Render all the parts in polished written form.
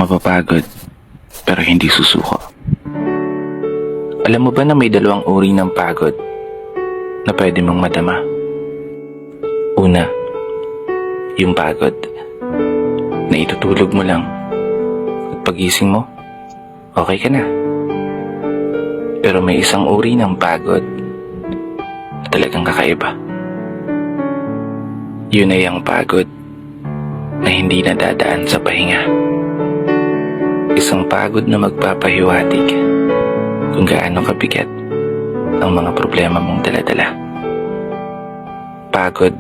Mapapagod, pero hindi susuko. Alam mo ba na may dalawang uri ng pagod na pwede mong madama? Una, yung pagod na itutulog mo lang at pagising mo, okay ka na. Pero may isang uri ng pagod na talagang kakaiba. Yun ay ang pagod na hindi nadadaan sa pahinga. Isang pagod na magpapahiwatig kung gaano kabigat ang mga problema mong daladala. Pagod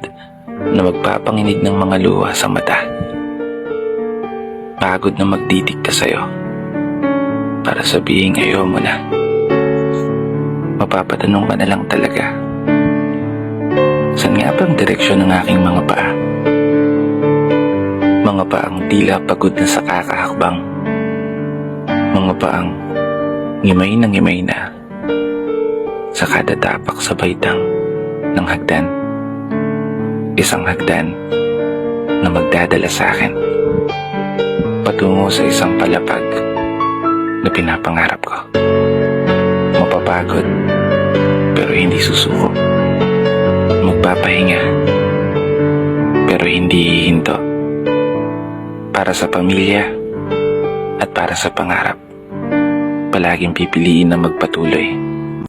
na magpapanginig ng mga luha sa mata. Pagod na magdidikta sa'yo para sabihin ayaw mo na. Mapapatanong ka na lang talaga, saan nga ba ang direksyon ng aking mga paa? Mga paang tila pagod na sa kakahakbang. Mga paang ngimay na sa kada tapak sa baitang ng hagdan. Isang hagdan na magdadala sa akin patungo sa isang palapag na pinapangarap ko. Mapapagod pero hindi susuko. Magpapahinga pero hindi hihinto. Para sa pamilya at para sa pangarap, palaging pipiliin na magpatuloy.